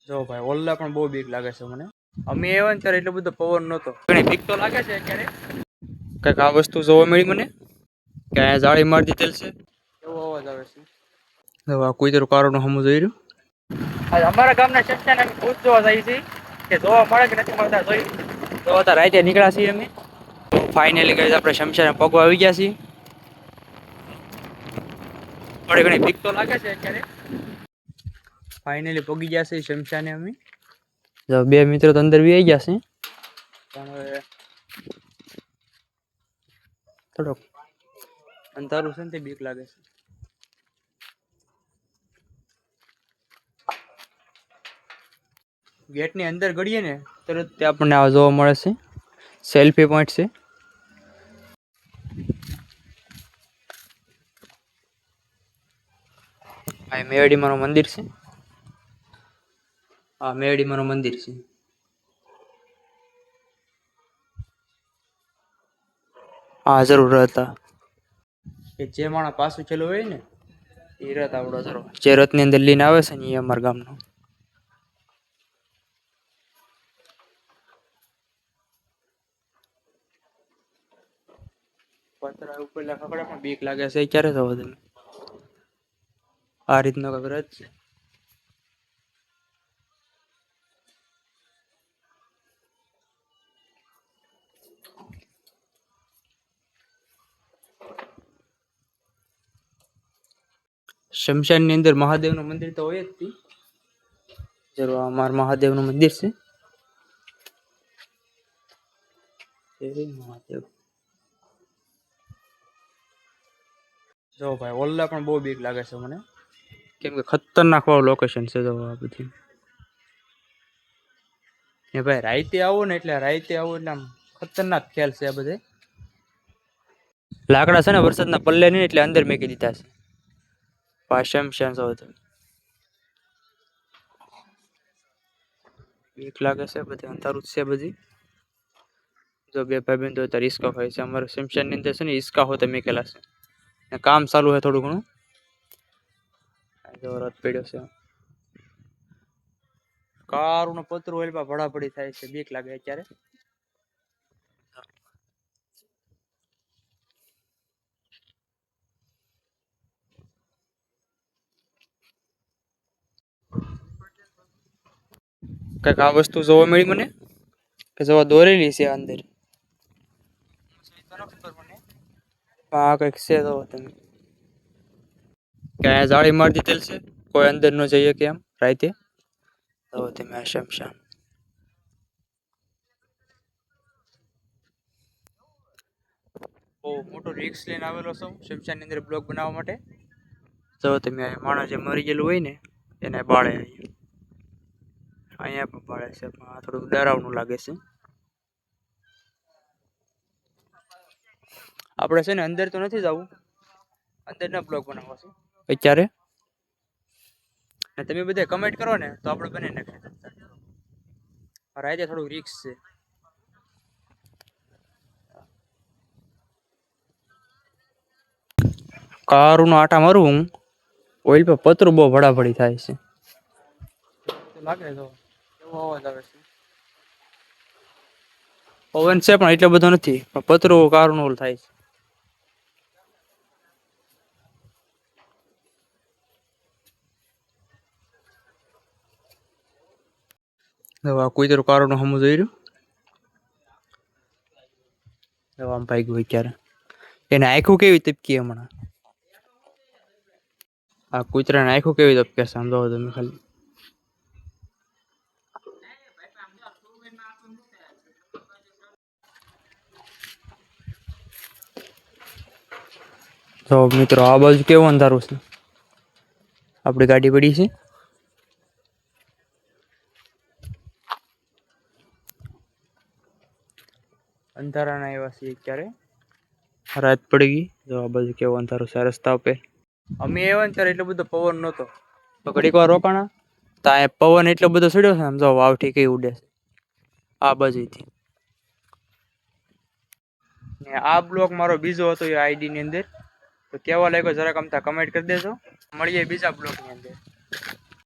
જો ભાઈ ઓલ્લા પણ બહુ બીક લાગે છે મને. અમે આવ્યા ને ત્યારે એટલો બધો પવન નહોતો. ઘણી બીક તો લાગે છે અત્યારે. કંઈક આ વસ્તુ જોવા મળી મને કે અહીંયા જાળી મારી દીધેલ છે એવો અવાજ આવે છે. હવે આ કુતરું કારનું હમું જોઈ રહ્યું. અમારા ગામના શેઠને અમે ભૂત જોવા જઈએ છીએ કે જોવા મળે કે નથી મળતા જોઈ. તો અત્યારે રાતે નીકળ્યા છીએ અમે. ફાઇનલી ગઈ આપણે શમશાને પગવા આવી ગયા છીએ. થોડી ઘણી બીક તો લાગે છે અત્યારે. ફાઇનલી પગી ગયા છે શમશાને અમે. બે મિત્રો તો અંદર બી આવી ગયા છે પણ હવે થોડોક અંધારું છે ને તે બીક લાગે છે. ગેટની અંદર ગળીએ ને તરત તે આપણને આ જોવા મળે છે સેલ્ફી પોઈન્ટ છે. આ મેરડી મારું મંદિર છે. આ મેરડી મારું મંદિર છે. હા જરૂર હતા કે જે માણસ પાછું છેલ્લું હોય ને એ રથ આવડો જરૂર જે રથની અંદર લઈને આવે છે ને એ અમારા ગામનો. પતરા ઉપર ખકડે પણ બીક લાગે છે. ક્યારે થવા તમે આ રીતનો કંઈક રથ છે. શમશાનની અંદર મહાદેવનું મંદિર તો હોય જ તી જરૂર. અમારું મહાદેવનું મંદિર છે. મહાદેવ જો ભાઈ ઓલ્લા પણ બહુ બીક લાગે છે મને કેમ કે ખતરનાક વાળું લોકેશન છે. જો આ બધી એ ભાઈ રાઈતે આવો ને એટલે આમ ખતરનાક ખ્યાલ છે. આ બધે લાકડા છે ને વરસાદના પલ્લે નહીં એટલે અંદર મેકી દીધા છે. શમશાન જો બીક લાગે છે. બધે અંધારું છે. બધી જો બે ભાઈ બંધો અત્યારે હિસકા ખાય છે. અમારે શમશાનની અંદર છે ને હિસકા હોતે મેકેલા છે. કામ ચાલુ છે થોડું ઘણું. રથ પડ્યો છે. કારું નો પતરું હોય ભડાભડી થાય છે. બીક લાગે અત્યારે. કઈક આ વસ્તુ જોવા મળી મને કે જોવા દોરેલી છે અંદર. આ કઈક છે તો તમે કે અહીંયા જાળી મારી દીધેલ છે કોઈ અંદર ન જઈએ કે એમ રાતે. તો તમે આ શમશાન બહુ મોટો રિક્સ લઈને આવેલો છું શમશાનની અંદર બ્લોગ બનાવવા માટે. તો તમે માણસ જે મરી ગયેલું હોય ને એને બાળે અહીંયા પણ બાળે છે પણ આ થોડુંક ડરાવનું લાગે છે. આપણે છે ને અંદર તો નથી જવું. અંદરના બ્લોગ બનાવવા છે અત્યારે. તમે બધા કમેન્ટ કરો ને તો આપણે બની નાખીએ. રાતે થોડુંક રિક્સ છે. કારું નો આટા મારું હું ઓઇલ પર પતરું બહુ ભડાભડી થાય છે. લાગે તો એવો અવાજ આવે છે. પવન છે પણ એટલો બધો નથી પણ પતરું કારું નો થાય છે. કુતરું કારું નું હમું જોઈ રહ્યું. આમ ભાઈ ગયું ક્યારે એને આખું કેવી તપકી હમણાં. આ કૂતરાને આખું કેવી તપકે સમજાવો તમે ખાલી. તો મિત્રો આ બાજુ કેવું અંધારું છે. આપણી ગાડી પડી છે. અંધારાના એવા છે અત્યારે. રાત પડી ગઈ. જો આ બાજુ કેવું અંધારું છે રસ્તા ઉપર. અમે આવ્યા ને ત્યારે એટલો બધો પવન નહોતો તો ઘડીક વાર રોકાણા તો આ પવન એટલો બધો ચડ્યો છે. આમ જો વાવઠી કઈ ઉડે છે આ બાજુથી. આ બ્લોક મારો બીજો હતો એ આઈડી ની અંદર તો કેવા લાગ્યો જરાક અમતા કમેન્ટ કરી દેજો. મળીએ બીજા બ્લોક ની અંદર.